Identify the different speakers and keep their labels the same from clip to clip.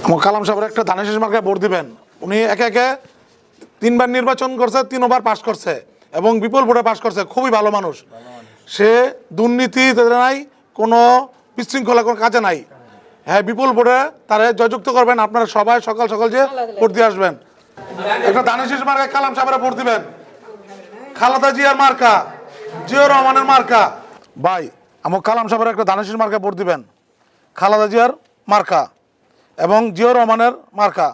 Speaker 1: আমার কালাম সাহেবের একটা ধানের শীষ মার্কায় ভোট দিবেন। উনি একে একে তিনবার নির্বাচন করছে, তিনবার পাশ করছে এবং বিপুল ভোটে পাশ করছে। খুবই ভালো মানুষ। সে দুর্নীতি নাই, কোনো বিশৃঙ্খলা কোনো কাজে নাই। হ্যাঁ, বিপুল ভোটে তারা জয়যুক্ত করবেন। আপনারা সবাই সকাল সকাল যে ভোট দিয়ে আসবেন। একটা ধানের শীষ মার্কায় কালাম সাহেবের ভোট দিবেন। খালেদা জিয়ার মার্কা, জিয়াউর রহমানের মার্কা। ভাই, আমার কালাম সাহেবের একটা ধানের শীষ মার্কায় ভোট দিবেন। খালেদা জিয়ার মার্কা এবং জিয়াউর রহমানের মার্কা।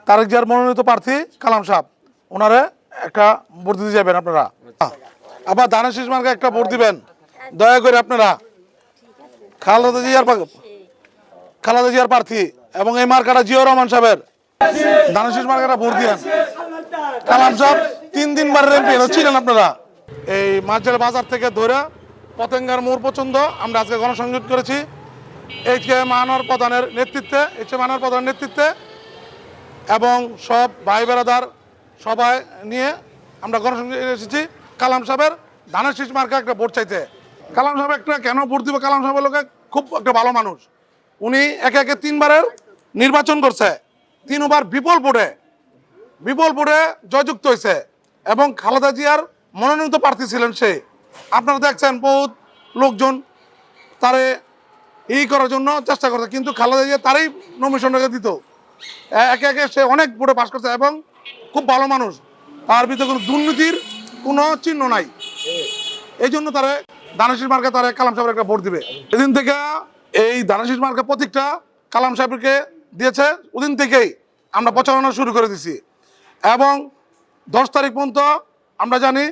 Speaker 1: তারেক জিয়ার মনোনীত প্রার্থী কালাম সাহেব, ওনারে একটা ভোট দিতে যাবেন আপনারা। আবার ধানের শীষ মার্কায় একটা ভোট দিবেন দয়া করে আপনারা। খালেদা জিয়ার প্রার্থী এবং এই মার্কাটা জিয়াউর রহমান সাহেবের। ধানের শীষ মার্কাটা ভোট দিবেন। কালাম সাহেব 3 দিনবারের এমপি ছিলেন আপনারা। এই মাঝের বাজার থেকে ধরে পতেঙ্গার মোড় পর্যন্ত আমরা আজকে গণসংযোগ করেছি এইচকে মানর প্রধানের নেতৃত্বে এবং সব ভাই বেড়াদার সবাই নিয়ে আমরা গণসংযোগে এসেছি কালাম সাহেবের ধানের শীষ মার্কা একটা ভোট চাইতে। কালাম সাহেব একটা কেন ভোট দিব? কালাম সাহেবের লোকে খুব একটা ভালো মানুষ। উনি একে একে 3বারের নির্বাচন করছে, 3বার বিপুল ভোটে জয়যুক্ত হয়েছে এবং খালেদা জিয়ার মনোনীত প্রার্থী ছিলেন সে। আপনারা দেখছেন বহুত লোকজন তারে করার জন্য চেষ্টা করছে, কিন্তু খালেদা জিয়া তারই নমিনেশন রেখে দিত। একে একে সে অনেক ভোটে পাশ করছে এবং খুব ভালো মানুষ। তার ভিতরে কোনো দুর্নীতির কোনো চিহ্ন নাই। এই জন্য তারা ধানের শীষ মার্কা তারা কালাম সাহেবের একটা ভোট দিবে। এদিন থেকে এই ধানের শীষ মার্কা প্রতীকটা কালাম সাহেবকে দিয়েছে, ওদিন থেকেই আমরা প্রচারণা শুরু করে দিছি এবং 10 তারিখ পর্যন্ত আমরা জানি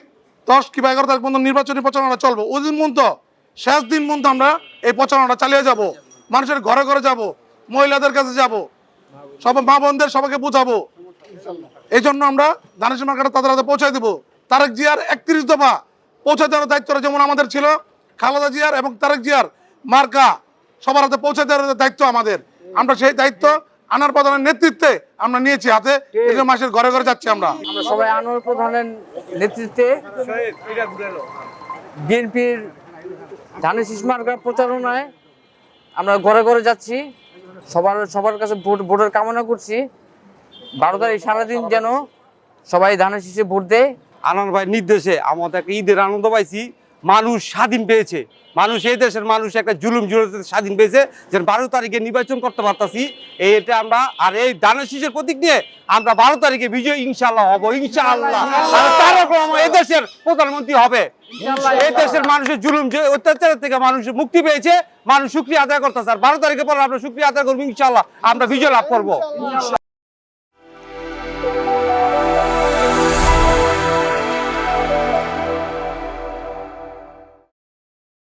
Speaker 1: 10 কিংবা 11 তারিখ পর্যন্ত নির্বাচনী প্রচারণা চলবে। ওই দিন পর্যন্ত, শেষ দিন পর্যন্ত আমরা এই প্রচারণাটা চালিয়ে যাব। মানুষের ঘরে ঘরে যাব, মহিলাদের কাছে যাব, সব মা বোনদের সবাইকে বুঝাবো। এই জন্য আমরা ধানের শীষ মার্কাটা তাদের হাতে পৌঁছায় দিব। তারেক জিয়ার 31 দফা পৌঁছে দেওয়ার দায়িত্বটা যেমন আমাদের ছিল, খালেদা জিয়ার এবং তারেক জিয়ার মার্কা সবার হাতে পৌঁছে দেওয়ার দায়িত্ব আমাদের। আমরা সেই দায়িত্ব আনার প্রধানের নেতৃত্বে আমরা নিয়েছি হাতে। এই যে মাসের ঘরে ঘরে যাচ্ছি আমরা
Speaker 2: সবাই আনোয়ার প্রধানের নেতৃত্বে বিএনপির ধানের শীষ মার্কার প্রচারণায় আমরা ঘরে ঘরে যাচ্ছি। সবার কাছে ভোটের কামনা করছি। 12 তারিখ সারাদিন যেন সবাই ধানের শীষে ভোট দেয়।
Speaker 3: আনন্দ ভাই নির্দেশে আমাদের একটা ঈদের আনন্দ পাইছি। মানুষ স্বাধীন পেয়েছে, এই দেশের মানুষ একটা জুলুম স্বাধীন পেয়েছে, যে 12 তারিখে নির্বাচন করতে পারতাছি। এটা আমরা আর এই ধানের শীষের প্রতীক নিয়ে আমরা 12 তারিখে বিজয় ইনশাআল্লাহ হব, ইনশাআল্লাহ। আর তারক রহমান এই দেশের প্রধানমন্ত্রী হবে। এই দেশের মানুষের জুলুম অত্যাচার থেকে মানুষ মুক্তি পেয়েছে, মানুষ শুকরিয়া আদায় করতেছে। আর 12 তারিখে পরে আমরা শুকরিয়া আদায় করবো, ইনশাআল্লাহ আমরা বিজয় লাভ করবো।